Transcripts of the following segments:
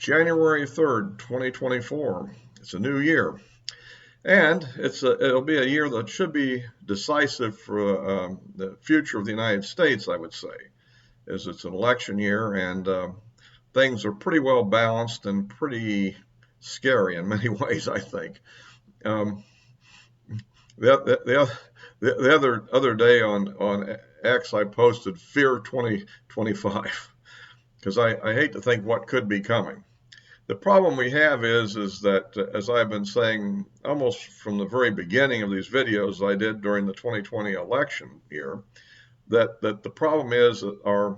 January 3rd, 2024. It's a new year. And it'll be a year that should be decisive for the future of the United States, I would say, as it's an election year and things are pretty well balanced and pretty scary in many ways, I think. Um, the other day on X, I posted Fear 2025 because I hate to think what could be coming. The problem we have is that, as I've been saying almost from the very beginning of these videos I did during the 2020 election year, that the problem is that our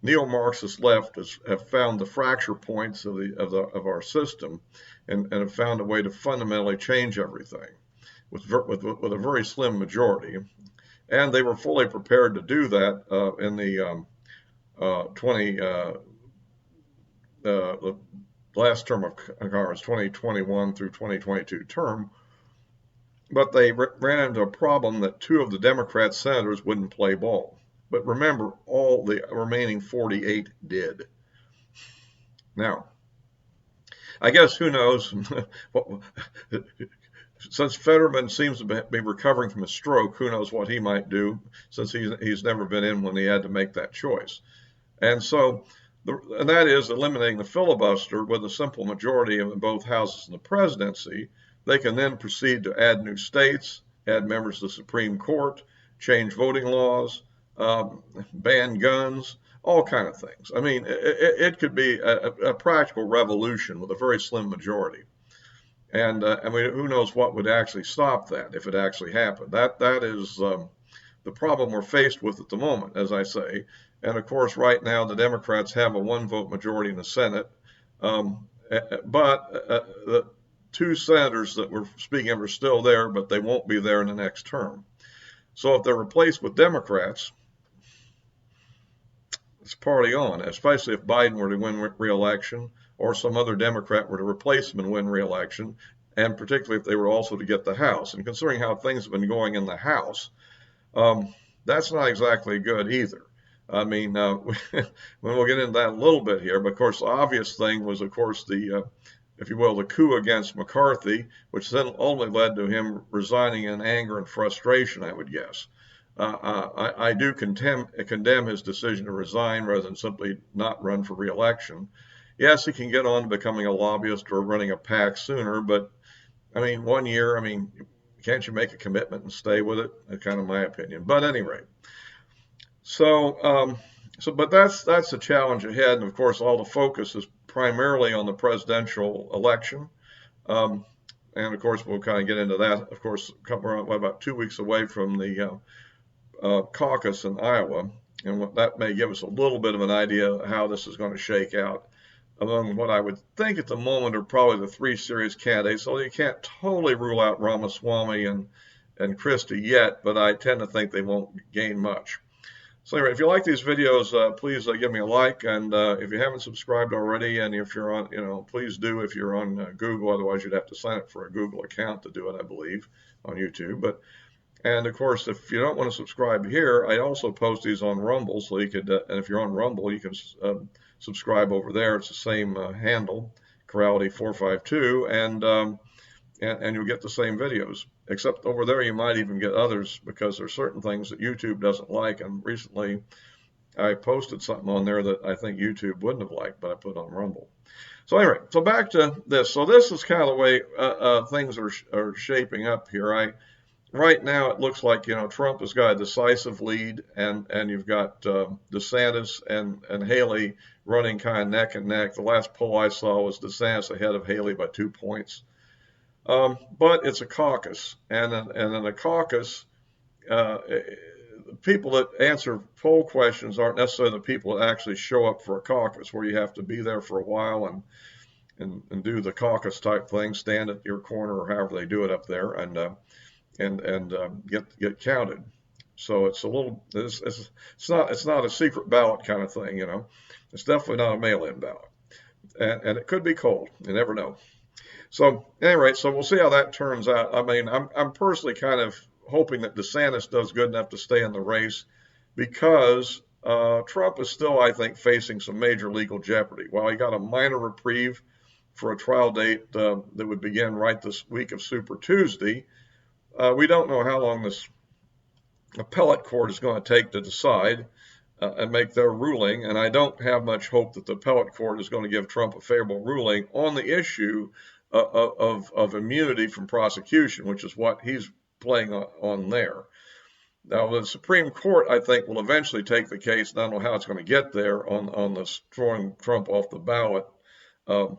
neo-Marxist left have found the fracture points of our system and have found a way to fundamentally change everything with a very slim majority. And they were fully prepared to do that in the last term of Congress, 2021 through 2022 term, but they ran into a problem that two of the Democrat senators wouldn't play ball. But remember, all the remaining 48 did. Now, I guess who knows, since Fetterman seems to be recovering from a stroke, who knows what he might do, since he's never been in when he had to make that choice. And so, and that is eliminating the filibuster with a simple majority in both houses in the presidency. They can then proceed to add new states, add members to the Supreme Court, change voting laws, ban guns, all kind of things. I mean, it could be a practical revolution with a very slim majority. And I mean, who knows what would actually stop that if it actually happened. That is the problem we're faced with at the moment, as I say. And of course, right now, the Democrats have a one-vote majority in the Senate. But the two senators that we're speaking of are still there, but they won't be there in the next term. So if they're replaced with Democrats, it's party on, especially if Biden were to win re-election or some other Democrat were to replace him and win re-election, and particularly if they were also to get the House. And considering how things have been going in the House, that's not exactly good either. I mean, we'll get into that a little bit here, but of course, the obvious thing was, of course, if you will, the coup against McCarthy, which then only led to him resigning in anger and frustration, I would guess. I do condemn his decision to resign rather than simply not run for re-election. Yes, he can get on to becoming a lobbyist or running a PAC sooner, but I mean, 1 year, I mean, can't you make a commitment and stay with it? That's kind of my opinion. But at any rate, but that's the challenge ahead, and of course, all the focus is primarily on the presidential election. And of course, we'll kind of get into that. Of course, we're about 2 weeks away from the caucus in Iowa, and that may give us a little bit of an idea of how this is going to shake out among what I would think at the moment are probably the three serious candidates. So you can't totally rule out Ramaswamy and Christie yet, but I tend to think they won't gain much. So anyway, if you like these videos, please give me a like, and if you haven't subscribed already, and if you're on, please do if you're on Google. Otherwise, you'd have to sign up for a Google account to do it, I believe, on YouTube. And of course, if you don't want to subscribe here, I also post these on Rumble, so you could, and if you're on Rumble, you can subscribe over there. It's the same handle, Corrality452, and you'll get the same videos. Except over there, you might even get others because there's certain things that YouTube doesn't like. And recently, I posted something on there that I think YouTube wouldn't have liked, but I put on Rumble. So anyway, so back to this. So this is kind of the way things are shaping up here. Right now, it looks like, Trump has got a decisive lead, and you've got DeSantis and Haley running kind of neck and neck. The last poll I saw was DeSantis ahead of Haley by 2 points. But it's a caucus, and in a caucus, people that answer poll questions aren't necessarily the people that actually show up for a caucus, where you have to be there for a while and do the caucus type thing, stand at your corner or however they do it up there, and get counted. So it's it's not a secret ballot kind of thing, It's definitely not a mail-in ballot, and it could be cold. You never know. So anyway, so we'll see how that turns out. I mean, I'm personally kind of hoping that DeSantis does good enough to stay in the race, because Trump is still, I think, facing some major legal jeopardy. While he got a minor reprieve for a trial date that would begin right this week of Super Tuesday, we don't know how long this appellate court is going to take to decide and make their ruling. And I don't have much hope that the appellate court is going to give Trump a favorable ruling on the issue of immunity from prosecution, which is what he's playing on there. Now, the Supreme Court, I think, will eventually take the case. I don't know how it's going to get there on this throwing Trump off the ballot, during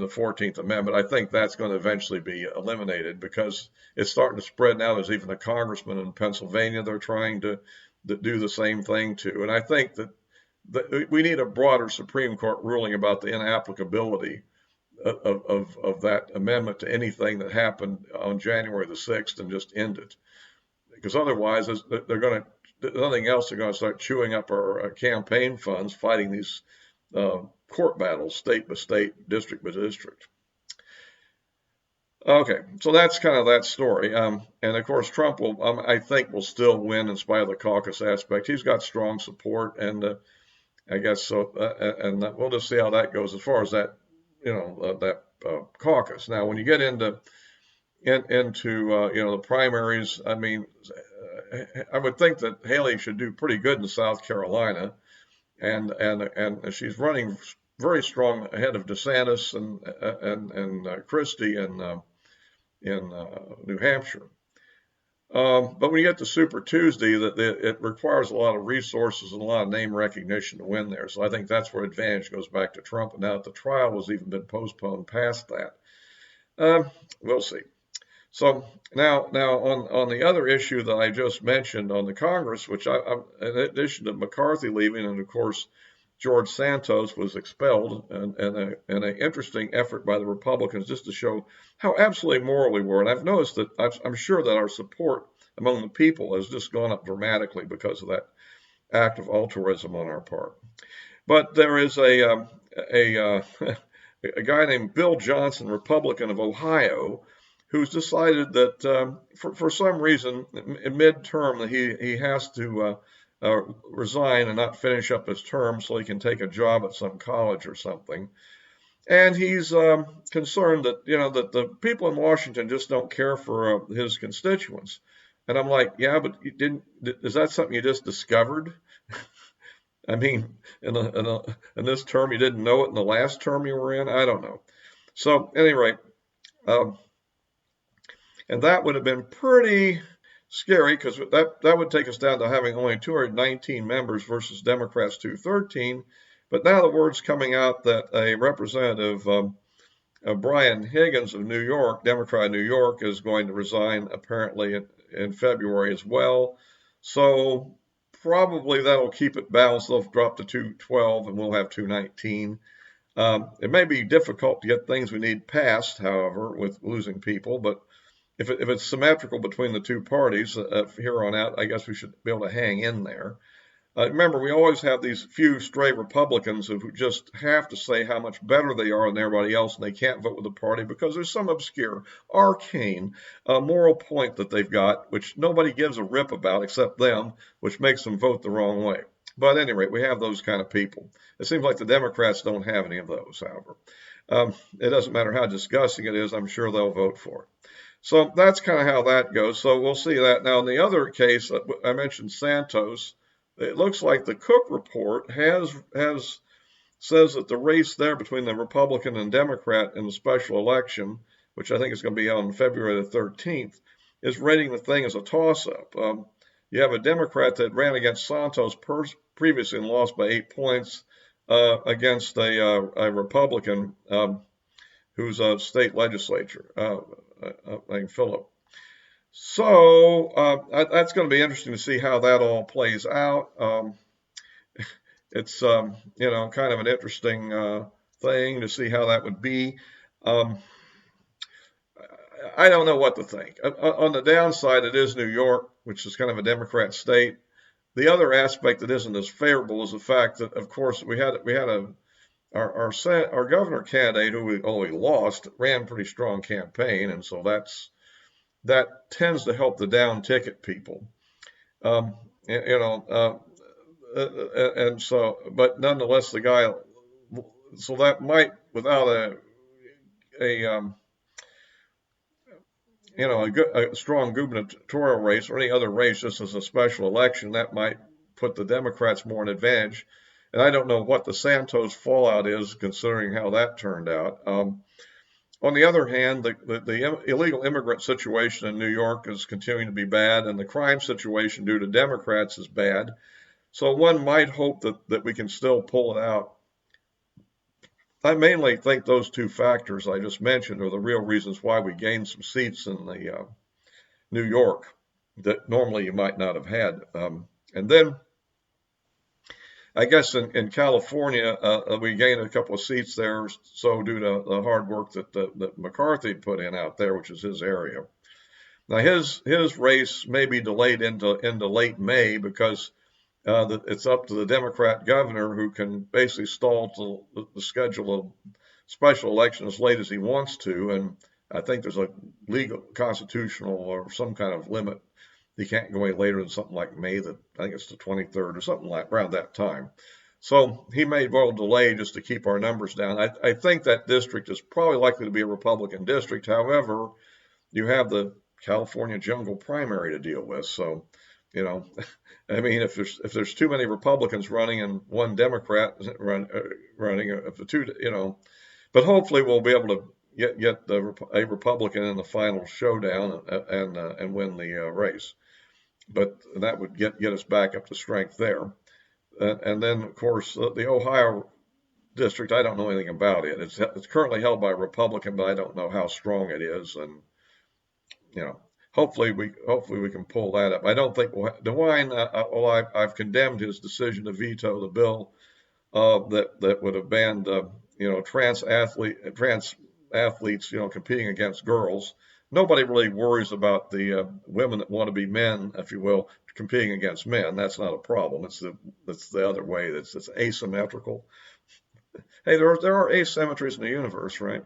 the 14th Amendment. I think that's going to eventually be eliminated because it's starting to spread now. There's even a congressman in Pennsylvania they're trying to do the same thing to. And I think that we need a broader Supreme Court ruling about the inapplicability of that amendment to anything that happened on January the 6th and just end it. Because otherwise, they're going to, nothing else, they're going to start chewing up our campaign funds, fighting these court battles, state by state, district by district. Okay, so that's kind of that story. And of course, Trump will, I think, will still win in spite of the caucus aspect. He's got strong support, and I guess so. And we'll just see how that goes as far as that, caucus. Now, when you get into the primaries, I mean, I would think that Haley should do pretty good in South Carolina, and she's running very strong ahead of DeSantis and Christie in New Hampshire. But when you get to Super Tuesday, it requires a lot of resources and a lot of name recognition to win there. So I think that's where advantage goes back to Trump. And now that the trial has even been postponed past that, we'll see. So now on the other issue that I just mentioned on the Congress, which in addition to McCarthy leaving, and of course George Santos was expelled, and an interesting effort by the Republicans just to show how absolutely moral we were. And I've noticed that I'm sure that our support among the people has just gone up dramatically because of that act of altruism on our part. But there is a guy named Bill Johnson, Republican of Ohio, who's decided that for some reason in midterm that he has to resign and not finish up his term so he can take a job at some college or something. And he's concerned that that the people in Washington just don't care for his constituents. And I'm like, yeah, but is that something you just discovered? I mean, in this term you didn't know it in the last term you were in? I don't know. So at any rate, and that would have been pretty scary because that would take us down to having only 219 members versus Democrats 213. But now the word's coming out that a representative, Brian Higgins of New York, Democrat of New York, is going to resign apparently in February as well. So probably that'll keep it balanced. They'll drop to 212 and we'll have 219. It may be difficult to get things we need passed, however, with losing people, but if it's symmetrical between the two parties here on out, I guess we should be able to hang in there. Remember, we always have these few stray Republicans who just have to say how much better they are than everybody else, and they can't vote with the party because there's some obscure, arcane moral point that they've got, which nobody gives a rip about except them, which makes them vote the wrong way. But at any rate, we have those kind of people. It seems like the Democrats don't have any of those, however. It doesn't matter how disgusting it is, I'm sure they'll vote for it. So that's kind of how that goes. So we'll see that. Now, in the other case, I mentioned Santos. It looks like the Cook report says that the race there between the Republican and Democrat in the special election, which I think is going to be on February the 13th, is rating the thing as a toss-up. You have a Democrat that ran against Santos previously and lost by 8 points against a Republican who's a state legislature, named Phillip. So that's going to be interesting to see how that all plays out. It's kind of an interesting thing to see how that would be. I don't know what to think. On the downside, it is New York, which is kind of a Democrat state. The other aspect that isn't as favorable is the fact that, of course, we had our governor candidate who we lost ran a pretty strong campaign, and so that tends to help the down ticket people. and so, but nonetheless, the guy, so that might, without a a strong gubernatorial race or any other race, just as a special election, that might put the Democrats more in advantage. And I don't know what the Santos fallout is, considering how that turned out. On the other hand, the illegal immigrant situation in New York is continuing to be bad, and the crime situation due to Democrats is bad. So one might hope that we can still pull it out. I mainly think those two factors I just mentioned are the real reasons why we gained some seats in the New York that normally you might not have had. And then I guess in California, we gained a couple of seats there, so due to the hard work that McCarthy put in out there, which is his area. Now his race may be delayed into late May because it's up to the Democrat governor, who can basically stall the schedule of special election as late as he wants to. And I think there's a legal, constitutional, or some kind of limit. He can't go any later than something like May, I think it's the 23rd or something like around that time. So he may well delay just to keep our numbers down. I think that district is probably likely to be a Republican district. However, you have the California jungle primary to deal with. So, I mean, if there's too many Republicans running and one Democrat running, if the two, but hopefully we'll be able to get a Republican in the final showdown and win the race. But that would get us back up to strength there. And then, of course, the Ohio district, I don't know anything about it. It's currently held by a Republican, but I don't know how strong it is. And hopefully we can pull that up. I don't think DeWine. I've condemned his decision to veto the bill that would have banned trans athletes competing against girls. Nobody really worries about the women that want to be men, if you will, competing against men. That's not a problem. It's the other way. It's asymmetrical. Hey, there are asymmetries in the universe, right?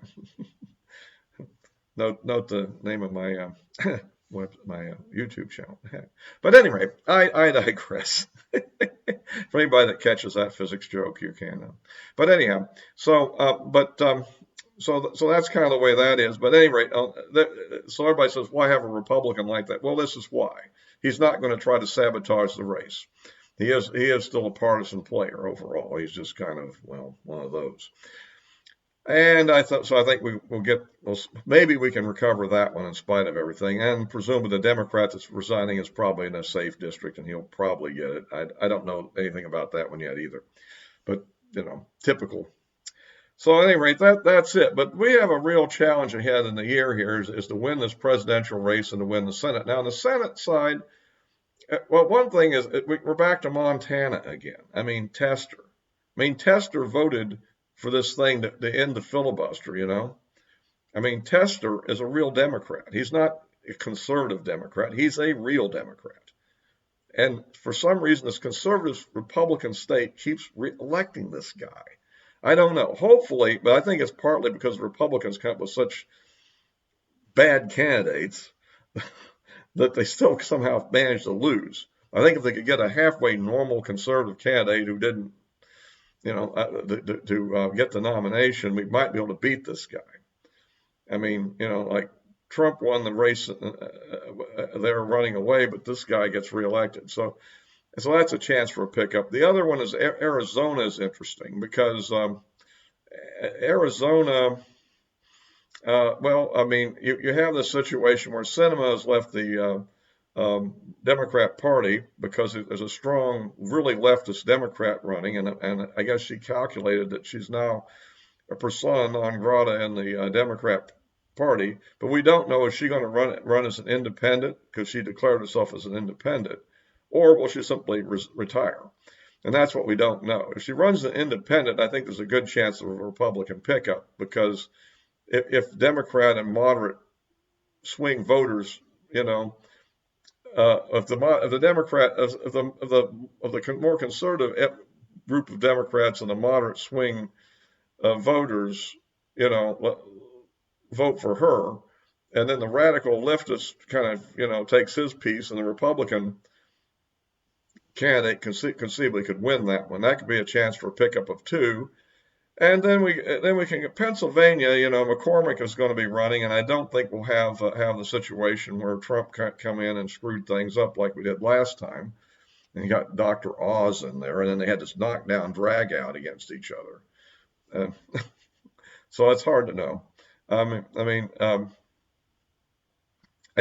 Note the name of my my YouTube channel. But anyway, I digress. For anybody that catches that physics joke, you can. But anyhow, so that's kind of the way that is. But at any rate, so everybody says, why have a Republican like that? Well, this is why. He's not going to try to sabotage the race. He is still a partisan player overall. He's just kind of, one of those. And I think maybe we can recover that one in spite of everything. And presumably the Democrat that's resigning is probably in a safe district, and he'll probably get it. I don't know anything about that one yet either. But, typical. So at any rate, that's it. But we have a real challenge ahead in the year here is to win this presidential race and to win the Senate. Now, on the Senate side, well, one thing is we're back to Montana again. I mean, Tester. Tester voted for this thing to end the filibuster, I mean, Tester is a real Democrat. He's not a conservative Democrat. He's a real Democrat. And for some reason, this conservative Republican state keeps re-electing this guy. I don't know. Hopefully, but I think it's partly because Republicans come up with such bad candidates that they still somehow manage to lose. I think if they could get a halfway normal conservative candidate who didn't, to get the nomination, we might be able to beat this guy. I mean, like Trump won the race, they're running away, but this guy gets reelected. So that's a chance for a pickup. The other one is Arizona is interesting because Arizona, you have this situation where Sinema has left the Democrat Party because there's a strong, really leftist Democrat running, and I guess she calculated that she's now a persona non grata in the Democrat Party. But we don't know, is she going to run as an independent because she declared herself as an independent, or will she simply retire? And that's what we don't know. If she runs an independent, I think there's a good chance of a Republican pickup because if Democrat and moderate swing voters, of the Democrat of the more conservative group of Democrats and the moderate swing voters, vote for her, and then the radical leftist kind of takes his piece, and the Republican candidate conceivably could win that one. That could be a chance for a pickup of 2. And then we can get Pennsylvania. McCormick is going to be running, and I don't think we'll have the situation where Trump can't come in and screwed things up like we did last time. And you got Dr. Oz in there, and then they had this knockdown drag out against each other. So it's hard to know. I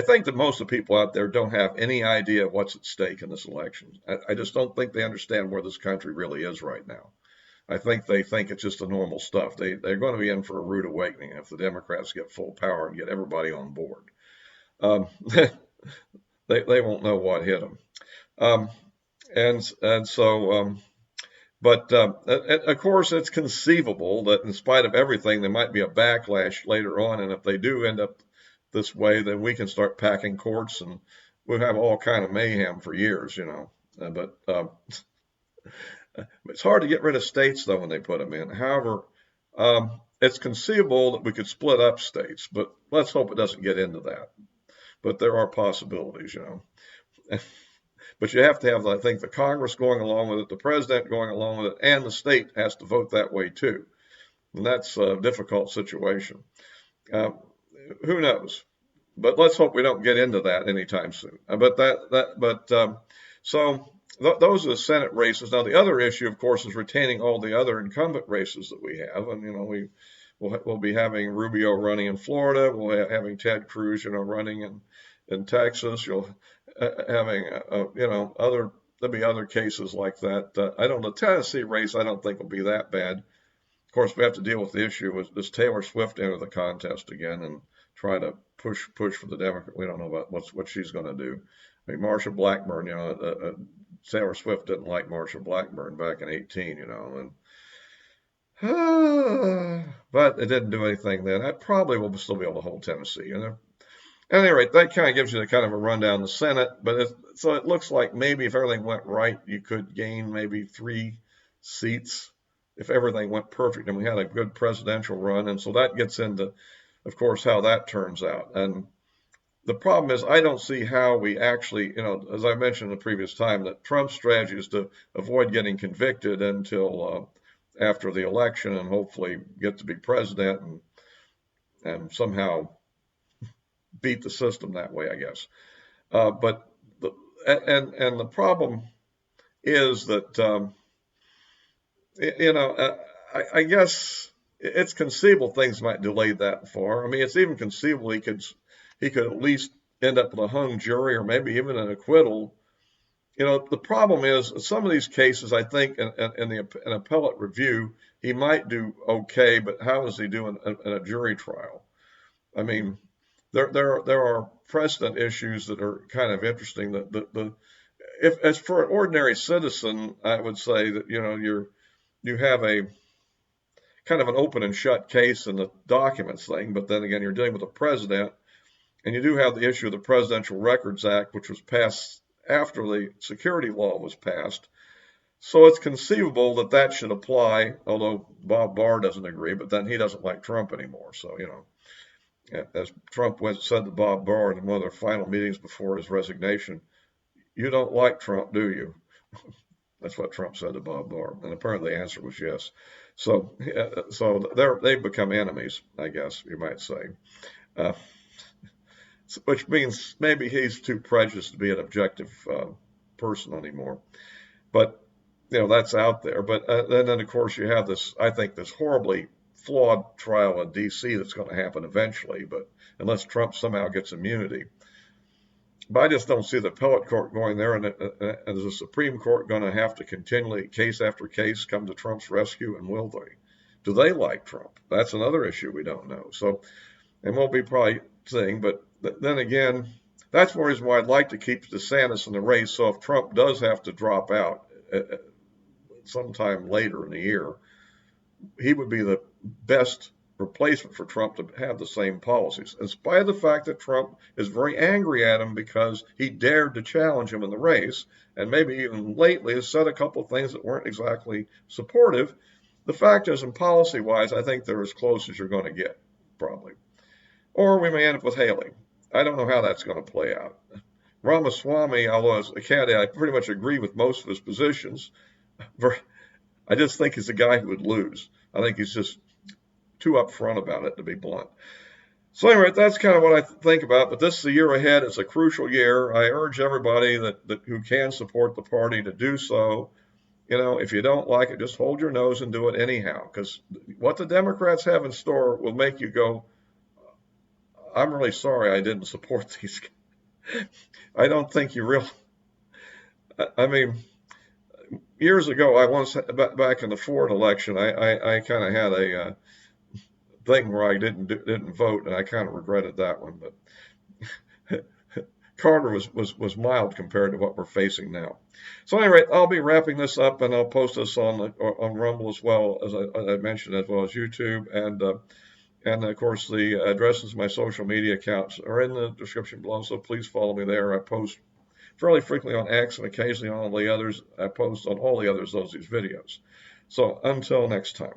think that most of the people out there don't have any idea what's at stake in this election. I just don't think they understand where this country really is right now. I think they think it's just the normal stuff. They're going to be in for a rude awakening if the Democrats get full power and get everybody on board. They won't know what hit them. But of course, it's conceivable that in spite of everything, there might be a backlash later on. And if they do end up this way, then we can start packing courts and we'll have all kind of mayhem for years, But it's hard to get rid of states, though, when they put them in. However, it's conceivable that we could split up states, but let's hope it doesn't get into that. But there are possibilities, But you have to have, I think, the Congress going along with it, the president going along with it, and the state has to vote that way, too. And that's a difficult situation. Who knows? But let's hope we don't get into that anytime soon. Those are the Senate races. Now, the other issue, of course, is retaining all the other incumbent races that we have. And, we'll be having Rubio running in Florida. We'll be having Ted Cruz, running in Texas. You'll having, there'll be other cases like that. The Tennessee race, I don't think will be that bad. Of course, we have to deal with the issue with does Taylor Swift enter the contest again and try to push for the Democrat. We don't know about what she's going to do. I mean, Marsha Blackburn, Taylor Swift didn't like Marsha Blackburn back in 2018, but it didn't do anything then. I probably will still be able to hold Tennessee. At any rate, that kind of gives you kind of a rundown of the Senate. So it looks like maybe if everything went right, you could gain maybe 3 seats if everything went perfect and we had a good presidential run. And so that gets into, of course, how that turns out. And the problem is I don't see how we actually, as I mentioned the previous time, that Trump's strategy is to avoid getting convicted until after the election and hopefully get to be president and somehow beat the system that way, I guess. But the problem is that, I guess it's conceivable things might delay that far. I mean, it's even conceivable he could at least end up with a hung jury or maybe even an acquittal. The problem is some of these cases, I think, in an appellate review, he might do okay, but how does he do in a jury trial? I mean, there are precedent issues that are kind of interesting. If as for an ordinary citizen, I would say that you have a kind of an open and shut case in the documents thing, but then again, you're dealing with a president, and you do have the issue of the Presidential Records Act, which was passed after the security law was passed. So it's conceivable that should apply, although Bob Barr doesn't agree, but then he doesn't like Trump anymore. So, as Trump said to Bob Barr in one of their final meetings before his resignation, you don't like Trump, do you? That's what Trump said to Bob Barr. And apparently the answer was yes. So they've become enemies, I guess you might say. Which means maybe he's too prejudiced to be an objective person anymore. But, that's out there. But then, of course, you have this horribly flawed trial in D.C. that's going to happen eventually, but unless Trump somehow gets immunity. But I just don't see the appellate court going there, and is the Supreme Court going to have to continually, case after case, come to Trump's rescue, and will they? Do they like Trump? That's another issue we don't know. So, and we'll be probably seeing, but then again, that's one reason why I'd like to keep DeSantis in the race. So if Trump does have to drop out sometime later in the year, he would be the best replacement for Trump to have the same policies, in spite of the fact that Trump is very angry at him because he dared to challenge him in the race, and maybe even lately has said a couple of things that weren't exactly supportive. The fact is, in policy-wise, I think they're as close as you're going to get, probably. Or we may end up with Haley. I don't know how that's going to play out. Ramaswamy, although as a candidate, I pretty much agree with most of his positions. I just think he's a guy who would lose. I think he's just too upfront about it, to be blunt. So anyway, that's kind of what I think about. But this is the year ahead. It's a crucial year. I urge everybody that who can support the party to do so. If you don't like it, just hold your nose and do it anyhow. Because what the Democrats have in store will make you go, I'm really sorry I didn't support these. I don't think you really. I mean, years ago, I once back in the Ford election, I kind of had a thing where I didn't vote, and I kind of regretted that one. But Carter was mild compared to what we're facing now. So anyway, I'll be wrapping this up, and I'll post this on Rumble as well as I mentioned, as well as YouTube, and of course the addresses of my social media accounts are in the description below. So please follow me there. I post fairly frequently on X and occasionally on all the others. I post on all the others of these videos. So until next time.